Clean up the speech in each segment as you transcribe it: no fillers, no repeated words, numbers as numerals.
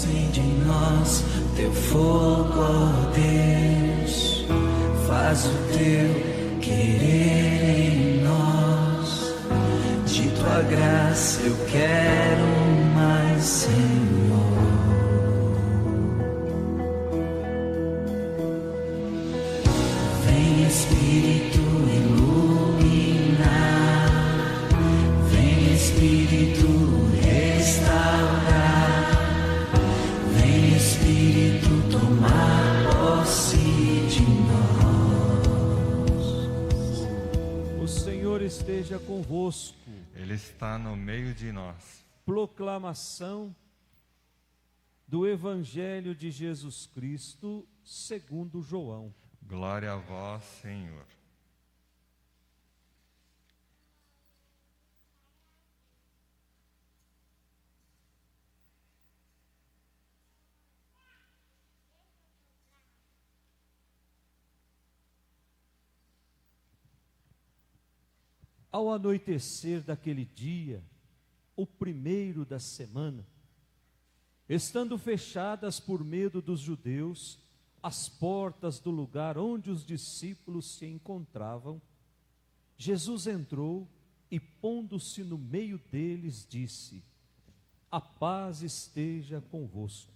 Acende em nós teu fogo, ó Deus, faz o teu querer em nós. De tua graça eu quero mais, Senhor. Vem Espírito iluminar, vem Espírito restaurar, vem Espírito tomar posse de nós. O Senhor esteja convosco. Ele está no meio de nós. Proclamação do Evangelho de Jesus Cristo segundo João. Glória a vós, Senhor. Ao anoitecer daquele dia, o primeiro da semana, estando fechadas por medo dos judeus as portas do lugar onde os discípulos se encontravam, Jesus entrou e, pondo-se no meio deles, disse: a paz esteja convosco.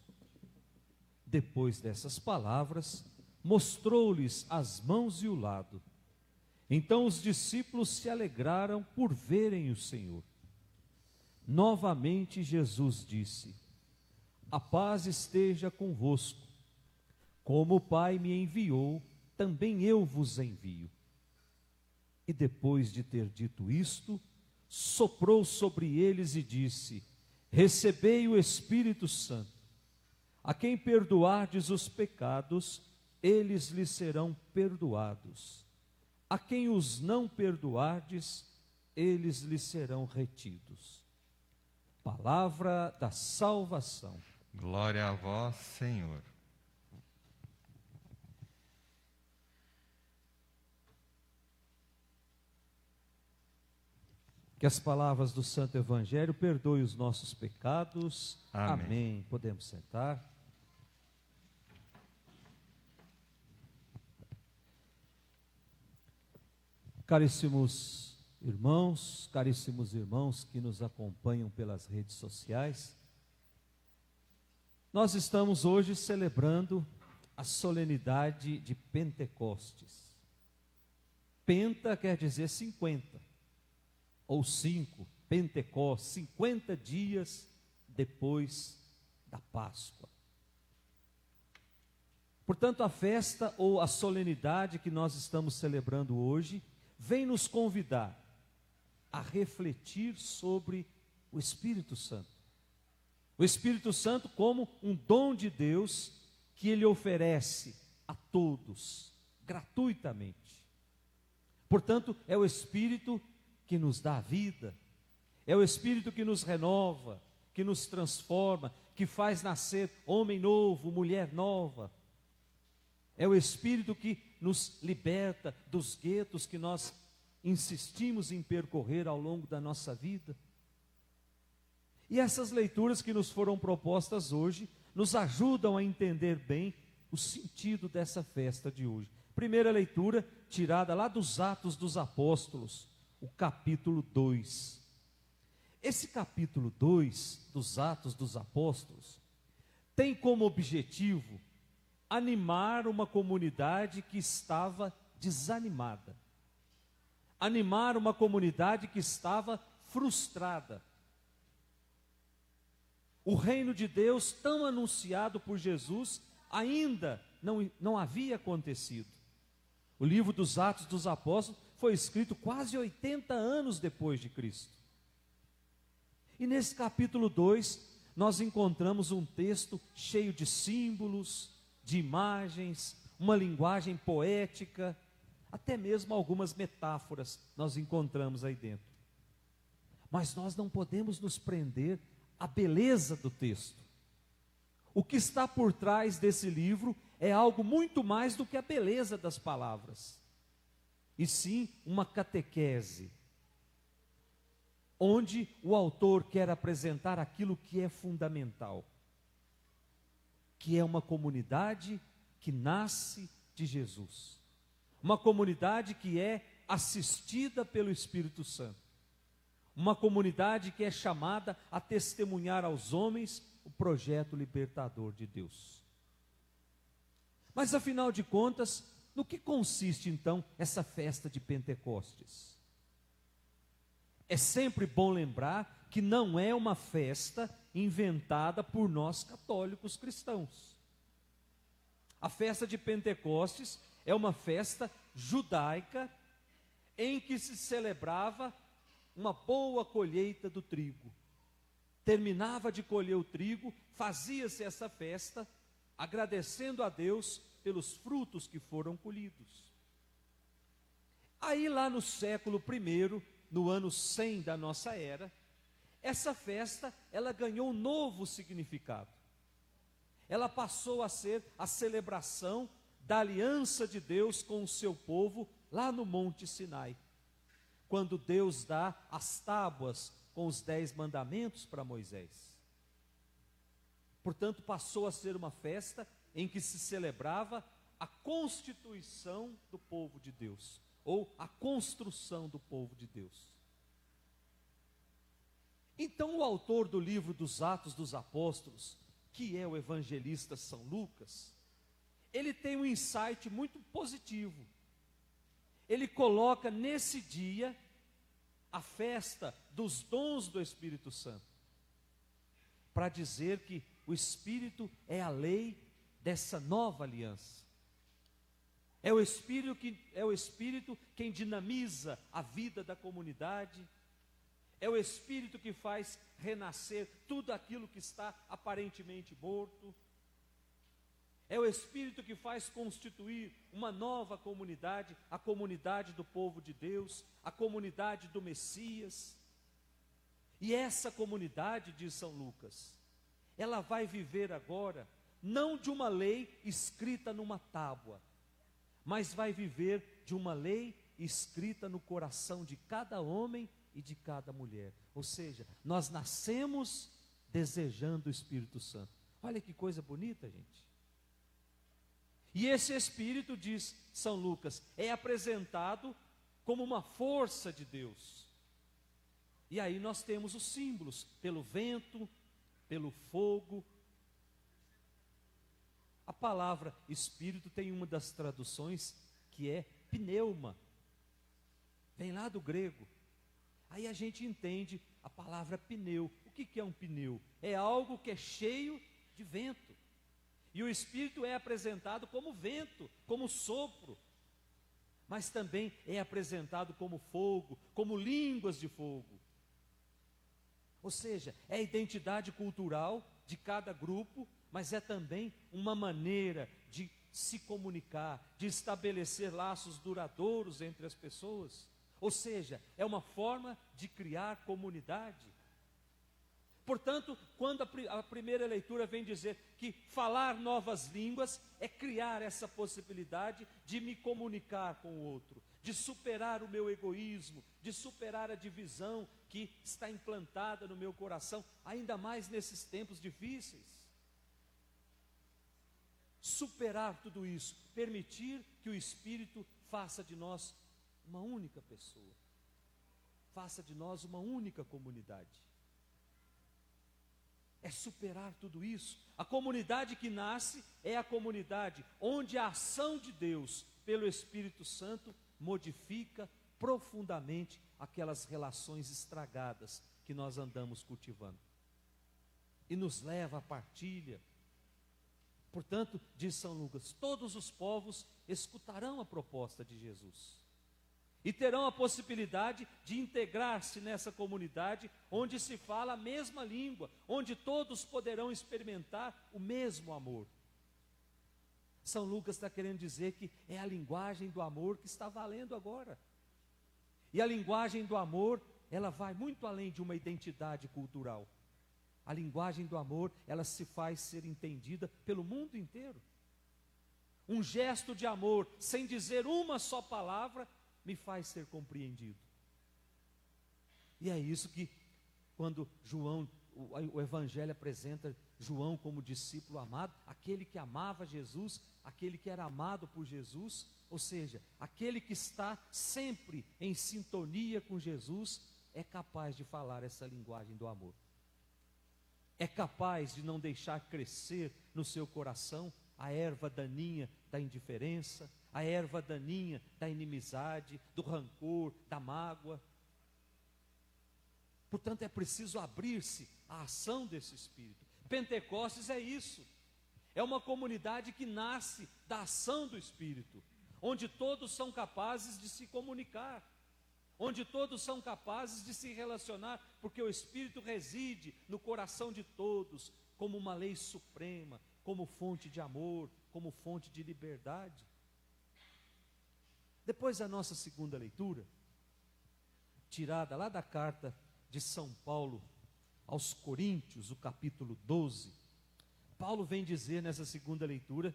Depois dessas palavras, mostrou-lhes as mãos e o lado. Então os discípulos se alegraram por verem o Senhor. Novamente Jesus disse: a paz esteja convosco. Como o Pai me enviou, também eu vos envio. E depois de ter dito isto, soprou sobre eles e disse: recebei o Espírito Santo. A quem perdoardes os pecados, eles lhes serão perdoados. A quem os não perdoardes, eles lhes serão retidos. Palavra da salvação. Glória a vós, Senhor. Que as palavras do Santo Evangelho perdoem os nossos pecados. Amém. Amém. Podemos sentar. Caríssimos irmãos que nos acompanham pelas redes sociais, nós estamos hoje celebrando a solenidade de Pentecostes. Penta quer dizer 50, ou 5, Pentecostes, 50 dias depois da Páscoa. Portanto, a festa ou a solenidade que nós estamos celebrando hoje vem nos convidar a refletir sobre o Espírito Santo. O Espírito Santo como um dom de Deus que Ele oferece a todos, gratuitamente. Portanto, é o Espírito que nos dá a vida, é o Espírito que nos renova, que nos transforma, que faz nascer homem novo, mulher nova. É o Espírito que nos liberta dos guetos que nós insistimos em percorrer ao longo da nossa vida. E essas leituras que nos foram propostas hoje nos ajudam a entender bem o sentido dessa festa de hoje. Primeira leitura, tirada lá dos Atos dos Apóstolos, o capítulo 2. Esse capítulo 2 dos Atos dos Apóstolos tem como objetivo animar uma comunidade que estava desanimada, animar uma comunidade que estava frustrada. O reino de Deus, tão anunciado por Jesus, ainda não havia acontecido. O livro dos Atos dos Apóstolos foi escrito quase 80 anos depois de Cristo. E nesse capítulo 2, nós encontramos um texto cheio de símbolos, de imagens, uma linguagem poética, até mesmo algumas metáforas nós encontramos aí dentro. Mas nós não podemos nos prender à beleza do texto. O que está por trás desse livro é algo muito mais do que a beleza das palavras, e sim uma catequese, onde o autor quer apresentar aquilo que é fundamental. que é uma comunidade que nasce de Jesus, uma comunidade que é assistida pelo Espírito Santo, uma comunidade que é chamada a testemunhar aos homens o projeto libertador de Deus. Mas afinal de contas, no que consiste então essa festa de Pentecostes? É sempre bom lembrar que não é uma festa inventada por nós católicos cristãos. A festa de Pentecostes é uma festa judaica em que se celebrava uma boa colheita do trigo. Terminava de colher o trigo, fazia-se essa festa, agradecendo a Deus pelos frutos que foram colhidos. Aí lá no século I, no ano 100 da nossa era, essa festa, ela ganhou um novo significado. Ela passou a ser a celebração da aliança de Deus com o seu povo lá no Monte Sinai, quando Deus dá as tábuas com os 10 mandamentos para Moisés. Portanto, passou a ser uma festa em que se celebrava a constituição do povo de Deus, ou a construção do povo de Deus. Então, o autor do livro dos Atos dos Apóstolos, que é o evangelista São Lucas, ele tem um insight muito positivo. Ele coloca nesse dia a festa dos dons do Espírito Santo, para dizer que o Espírito é a lei dessa nova aliança. É o Espírito quem dinamiza a vida da comunidade. É o Espírito que faz renascer tudo aquilo que está aparentemente morto. É o Espírito que faz constituir uma nova comunidade, a comunidade do povo de Deus, a comunidade do Messias. E essa comunidade, diz São Lucas, ela vai viver agora, não de uma lei escrita numa tábua, mas vai viver de uma lei escrita no coração de cada homem e de cada mulher. Ou seja, nós nascemos desejando o Espírito Santo. Olha que coisa bonita, gente. E esse Espírito, diz São Lucas, é apresentado como uma força de Deus. E aí nós temos os símbolos, pelo vento, pelo fogo. A palavra Espírito tem uma das traduções que é pneuma. Vem lá do grego. Aí a gente entende a palavra pneu. O que é um pneu? É algo que é cheio de vento. E o Espírito é apresentado como vento, como sopro. Mas também é apresentado como fogo, como línguas de fogo. Ou seja, é a identidade cultural de cada grupo, mas é também uma maneira de se comunicar, de estabelecer laços duradouros entre as pessoas. Ou seja, é uma forma de criar comunidade. Portanto, quando a primeira leitura vem dizer que falar novas línguas é criar essa possibilidade de me comunicar com o outro, de superar o meu egoísmo, de superar a divisão que está implantada no meu coração, ainda mais nesses tempos difíceis. Superar tudo isso, permitir que o Espírito faça de nós uma única pessoa, faça de nós uma única comunidade. É superar tudo isso. A comunidade que nasce é a comunidade onde a ação de Deus pelo Espírito Santo modifica profundamente aquelas relações estragadas que nós andamos cultivando e nos leva à partilha. Portanto, diz São Lucas, todos os povos escutarão a proposta de Jesus e terão a possibilidade de integrar-se nessa comunidade onde se fala a mesma língua, onde todos poderão experimentar o mesmo amor. São Lucas está querendo dizer que é a linguagem do amor que está valendo agora. E a linguagem do amor, ela vai muito além de uma identidade cultural. A linguagem do amor, ela se faz ser entendida pelo mundo inteiro. Um gesto de amor, sem dizer uma só palavra, me faz ser compreendido. E é isso que, quando João, o Evangelho apresenta João como discípulo amado, aquele que amava Jesus, aquele que era amado por Jesus, ou seja, aquele que está sempre em sintonia com Jesus, é capaz de falar essa linguagem do amor. É capaz de não deixar crescer no seu coração a erva daninha da indiferença, a erva daninha da inimizade, do rancor, da mágoa. Portanto, é preciso abrir-se à ação desse Espírito. Pentecostes é isso. É uma comunidade que nasce da ação do Espírito, onde todos são capazes de se comunicar, onde todos são capazes de se relacionar, porque o Espírito reside no coração de todos, como uma lei suprema, como fonte de amor, como fonte de liberdade. Depois da nossa segunda leitura, tirada lá da carta de São Paulo aos Coríntios, o capítulo 12, Paulo vem dizer nessa segunda leitura,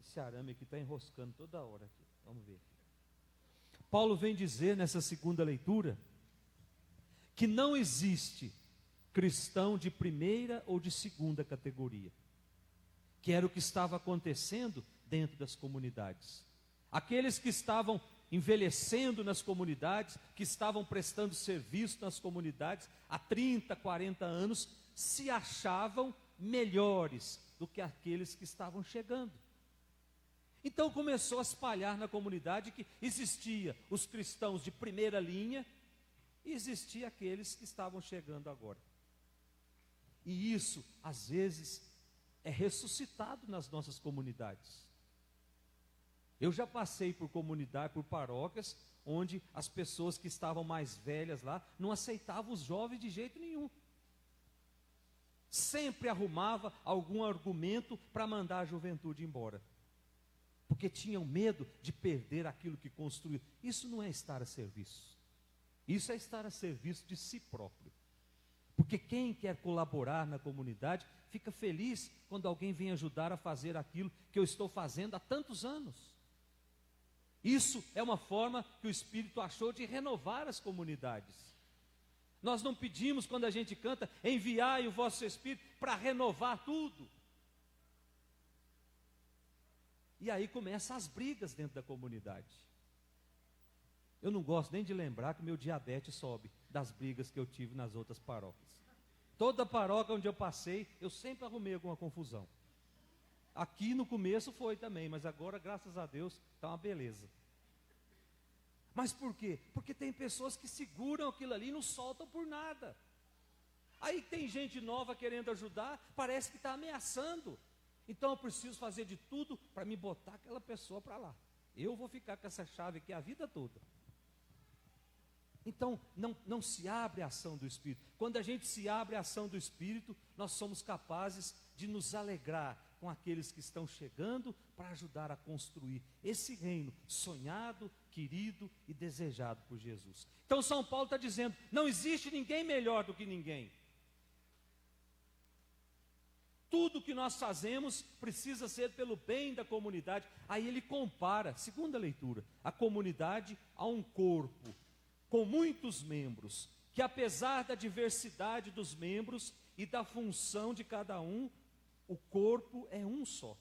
esse arame aqui está enroscando toda hora aqui, vamos ver. Paulo vem dizer nessa segunda leitura, que não existe cristão de primeira ou de segunda categoria, que era o que estava acontecendo dentro das comunidades. Aqueles que estavam envelhecendo nas comunidades, que estavam prestando serviço nas comunidades há 30, 40 anos, se achavam melhores do que aqueles que estavam chegando. Então começou a espalhar na comunidade que existia os cristãos de primeira linha e existia aqueles que estavam chegando agora. E isso, às vezes, é ressuscitado nas nossas comunidades. Eu já passei por comunidade, por paróquias, onde as pessoas que estavam mais velhas lá não aceitavam os jovens de jeito nenhum. Sempre arrumava algum argumento para mandar a juventude embora, porque tinham medo de perder aquilo que construiu. Isso não é estar a serviço, isso é estar a serviço de si próprio. Porque quem quer colaborar na comunidade fica feliz quando alguém vem ajudar a fazer aquilo que eu estou fazendo há tantos anos. Isso é uma forma que o Espírito achou de renovar as comunidades. Nós não pedimos, quando a gente canta, enviai o vosso Espírito para renovar tudo. E aí começam as brigas dentro da comunidade. Eu não gosto nem de lembrar que meu diabetes sobe das brigas que eu tive nas outras paróquias. Toda paróquia onde eu passei, eu sempre arrumei alguma confusão. Aqui no começo foi também, mas agora, graças a Deus, está uma beleza. Mas por quê? Porque tem pessoas que seguram aquilo ali e não soltam por nada. Aí tem gente nova querendo ajudar, parece que está ameaçando. Então eu preciso fazer de tudo para me botar aquela pessoa para lá. Eu vou ficar com essa chave aqui a vida toda. Então não se abre a ação do Espírito. Quando a gente se abre a ação do Espírito, nós somos capazes de nos alegrar com aqueles que estão chegando para ajudar a construir esse reino sonhado, querido e desejado por Jesus. Então São Paulo está dizendo, não existe ninguém melhor do que ninguém. Tudo que nós fazemos precisa ser pelo bem da comunidade. Aí ele compara, segunda leitura, a comunidade a um corpo com muitos membros, que apesar da diversidade dos membros e da função de cada um, o corpo é um só.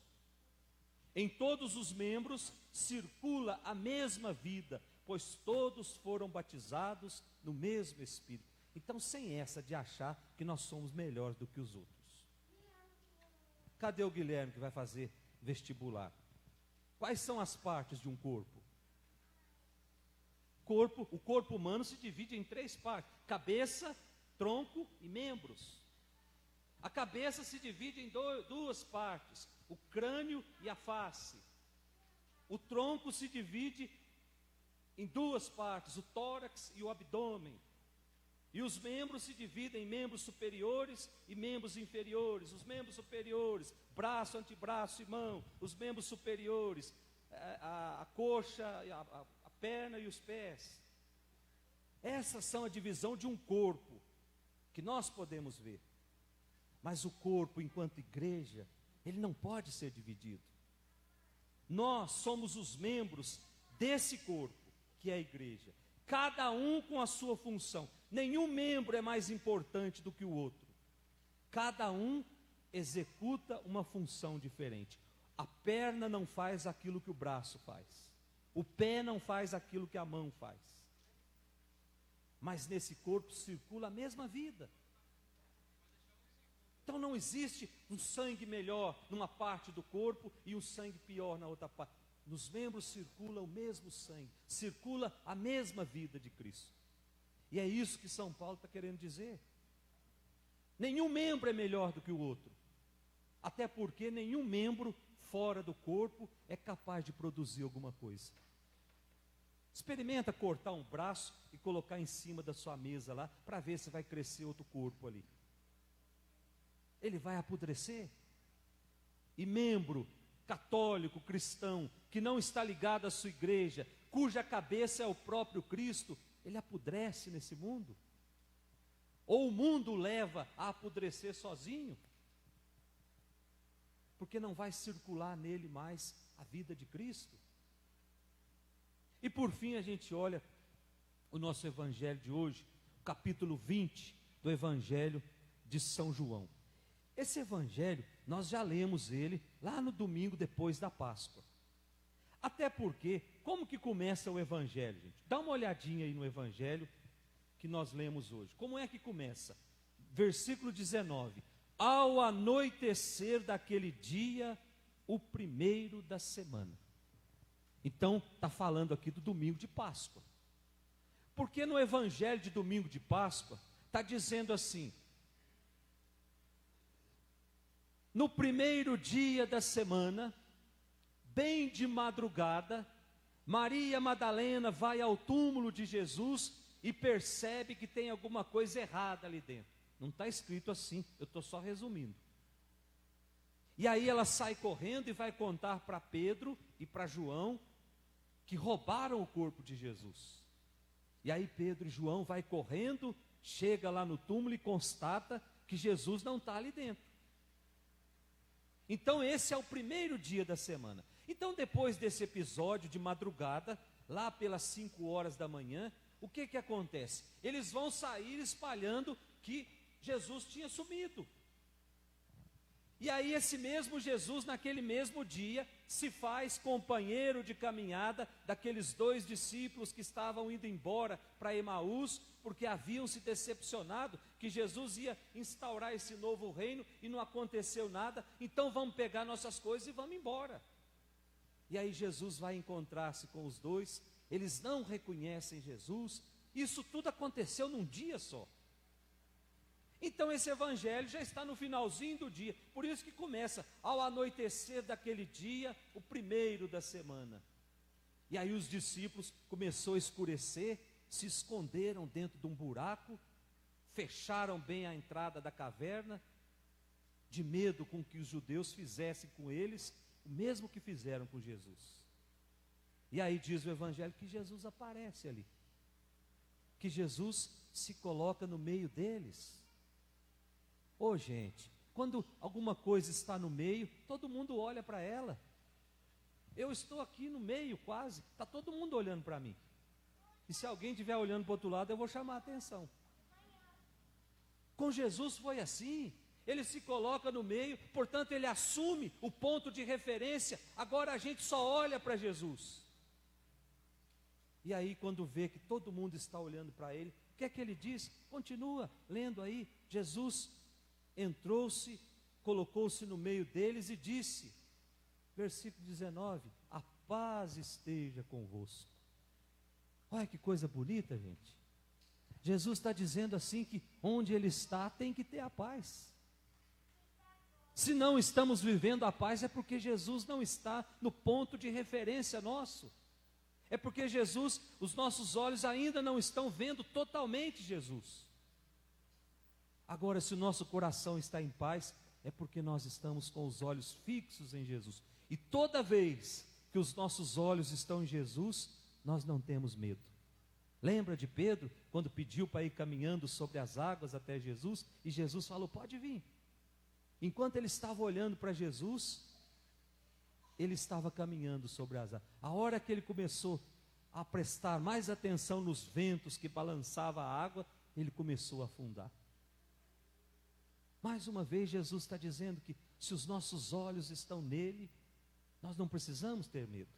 Em todos os membros circula a mesma vida, pois todos foram batizados no mesmo Espírito. Então, sem essa de achar que nós somos melhores do que os outros. Cadê o Guilherme que vai fazer vestibular? Quais são as partes de um corpo? O corpo humano se divide em 3 partes: cabeça, tronco e membros. A cabeça se divide em 2 partes: o crânio e a face. O tronco se divide em 2 partes: o tórax e o abdômen. E os membros se dividem em membros superiores e membros inferiores. Os membros superiores, braço, antebraço e mão. Os membros superiores, a coxa, a perna e os pés. Essas são a divisão de um corpo que nós podemos ver. Mas o corpo, enquanto igreja, ele não pode ser dividido. Nós somos os membros desse corpo, que é a igreja. cada um com a sua função. Nenhum membro é mais importante do que o outro. Cada um executa uma função diferente. A perna não faz aquilo que o braço faz. O pé não faz aquilo que a mão faz. Mas nesse corpo circula a mesma vida. Então não existe um sangue melhor numa parte do corpo e um sangue pior na outra parte. Nos membros circula o mesmo sangue, circula a mesma vida de Cristo. E é isso que São Paulo está querendo dizer. Nenhum membro é melhor do que o outro. Até porque nenhum membro fora do corpo é capaz de produzir alguma coisa. Experimenta cortar um braço e colocar em cima da sua mesa lá, para ver se vai crescer outro corpo ali. Ele vai apodrecer. E membro católico, cristão, que não está ligado à sua igreja, cuja cabeça é o próprio Cristo, ele apodrece nesse mundo. Ou o mundo leva a apodrecer sozinho, porque não vai circular nele mais a vida de Cristo. E por fim a gente olha o nosso evangelho de hoje, o capítulo 20 do evangelho de São João. Esse evangelho, nós já lemos ele lá no domingo depois da Páscoa. Até porque, como que começa o evangelho, gente? Dá uma olhadinha aí no evangelho que nós lemos hoje. Como é que começa? Versículo 19. Ao anoitecer daquele dia, o primeiro da semana. Então, está falando aqui do domingo de Páscoa. Porque no evangelho de domingo de Páscoa, está dizendo assim: no primeiro dia da semana, bem de madrugada, Maria Madalena vai ao túmulo de Jesus e percebe que tem alguma coisa errada ali dentro. Não está escrito assim, eu estou só resumindo. E aí ela sai correndo e vai contar para Pedro e para João que roubaram o corpo de Jesus. E aí Pedro e João vai correndo, chega lá no túmulo e constata que Jesus não está ali dentro. Então esse é o primeiro dia da semana. Então depois desse episódio de madrugada, lá pelas 5 horas da manhã, o que acontece? Eles vão sair espalhando que Jesus tinha sumido. E aí esse mesmo Jesus, naquele mesmo dia, se faz companheiro de caminhada daqueles 2 discípulos que estavam indo embora para Emaús, porque haviam se decepcionado que Jesus ia instaurar esse novo reino e não aconteceu nada. Então vamos pegar nossas coisas e vamos embora. E aí Jesus vai encontrar-se com os 2, eles não reconhecem Jesus. Isso tudo aconteceu num dia só. Então esse evangelho já está no finalzinho do dia, por isso que começa ao anoitecer daquele dia, o primeiro da semana. E aí os discípulos começou a escurecer, se esconderam dentro de um buraco, fecharam bem a entrada da caverna, de medo com que os judeus fizessem com eles o mesmo que fizeram com Jesus. E aí diz o evangelho que Jesus aparece ali, que Jesus se coloca no meio deles. Ô gente, quando alguma coisa está no meio, todo mundo olha para ela. Eu estou aqui no meio quase, está todo mundo olhando para mim. E se alguém estiver olhando para o outro lado, eu vou chamar a atenção. Com Jesus foi assim. Ele se coloca no meio, portanto ele assume o ponto de referência. Agora a gente só olha para Jesus. E aí quando vê que todo mundo está olhando para ele, o que é que ele diz? Continua lendo aí. Jesus entrou-se, colocou-se no meio deles e disse, versículo 19, a paz esteja convosco. Olha que coisa bonita, gente. Jesus está dizendo assim que onde ele está tem que ter a paz. Se não estamos vivendo a paz é porque Jesus não está no ponto de referência nosso. É porque Jesus, os nossos olhos ainda não estão vendo totalmente Jesus. Agora, se o nosso coração está em paz, é porque nós estamos com os olhos fixos em Jesus. E toda vez que os nossos olhos estão em Jesus, nós não temos medo. Lembra de Pedro, quando pediu para ir caminhando sobre as águas até Jesus, e Jesus falou, pode vir. Enquanto ele estava olhando para Jesus, ele estava caminhando sobre as águas. A hora que ele começou a prestar mais atenção nos ventos que balançava a água, ele começou a afundar. Mais uma vez, Jesus está dizendo que se os nossos olhos estão nele, nós não precisamos ter medo.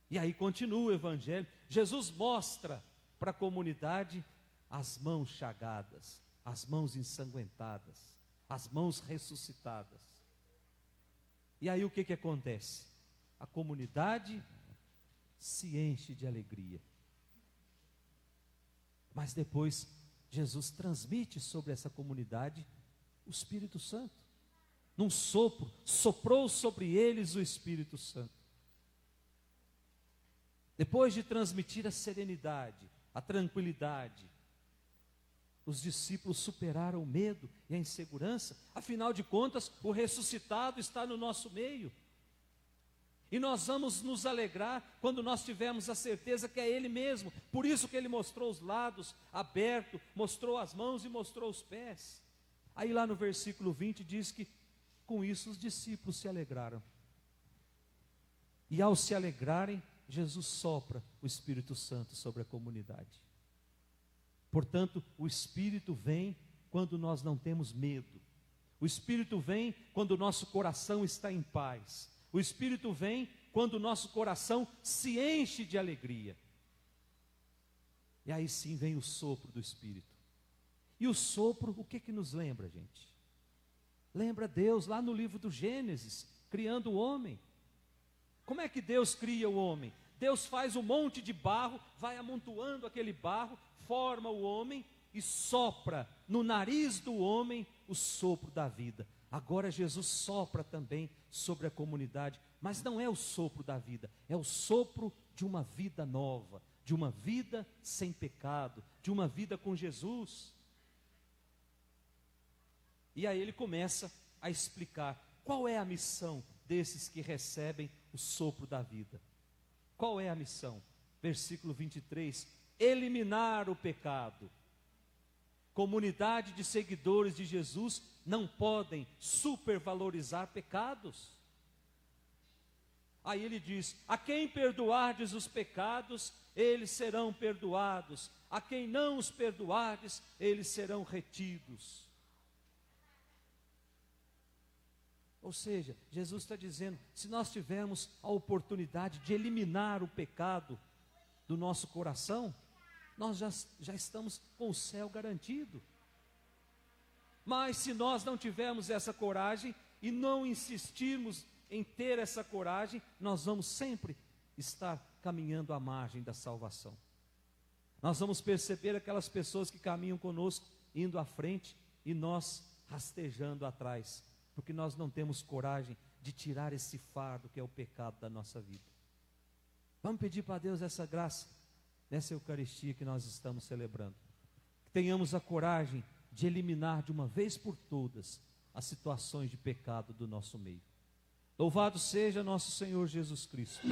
E aí continua o evangelho, Jesus mostra para a comunidade as mãos chagadas, as mãos ensanguentadas, as mãos ressuscitadas. E aí o que acontece? A comunidade se enche de alegria. Mas depois Jesus transmite sobre essa comunidade o Espírito Santo. Num sopro, soprou sobre eles o Espírito Santo. Depois de transmitir a serenidade, a tranquilidade, os discípulos superaram o medo e a insegurança. Afinal de contas, o ressuscitado está no nosso meio. E nós vamos nos alegrar quando nós tivermos a certeza que é Ele mesmo. Por isso que Ele mostrou os lados abertos, mostrou as mãos e mostrou os pés. Aí lá no versículo 20 diz que com isso os discípulos se alegraram. E ao se alegrarem, Jesus sopra o Espírito Santo sobre a comunidade. Portanto, o Espírito vem quando nós não temos medo. O Espírito vem quando o nosso coração está em paz. O Espírito vem quando o nosso coração se enche de alegria. E aí sim vem o sopro do Espírito. E o sopro, o que nos lembra, gente? Lembra Deus lá no livro do Gênesis, criando o homem. Como é que Deus cria o homem? Deus faz um monte de barro, vai amontoando aquele barro, forma o homem e sopra no nariz do homem o sopro da vida. Agora Jesus sopra também sobre a comunidade, mas não é o sopro da vida, é o sopro de uma vida nova, de uma vida sem pecado, de uma vida com Jesus. E aí ele começa a explicar qual é a missão desses que recebem o sopro da vida. Qual é a missão? Versículo 23, eliminar o pecado. Comunidade de seguidores de Jesus não podem supervalorizar pecados. Aí ele diz, a quem perdoardes os pecados, eles serão perdoados. A quem não os perdoardes, eles serão retidos. Ou seja, Jesus está dizendo, se nós tivermos a oportunidade de eliminar o pecado do nosso coração, nós já estamos com o céu garantido. Mas se nós não tivermos essa coragem e não insistirmos em ter essa coragem, nós vamos sempre estar caminhando à margem da salvação. Nós vamos perceber aquelas pessoas que caminham conosco, indo à frente e nós rastejando atrás, porque nós não temos coragem de tirar esse fardo que é o pecado da nossa vida. Vamos pedir para Deus essa graça, nessa Eucaristia que nós estamos celebrando. Que tenhamos a coragem de eliminar de uma vez por todas as situações de pecado do nosso meio. Louvado seja nosso Senhor Jesus Cristo.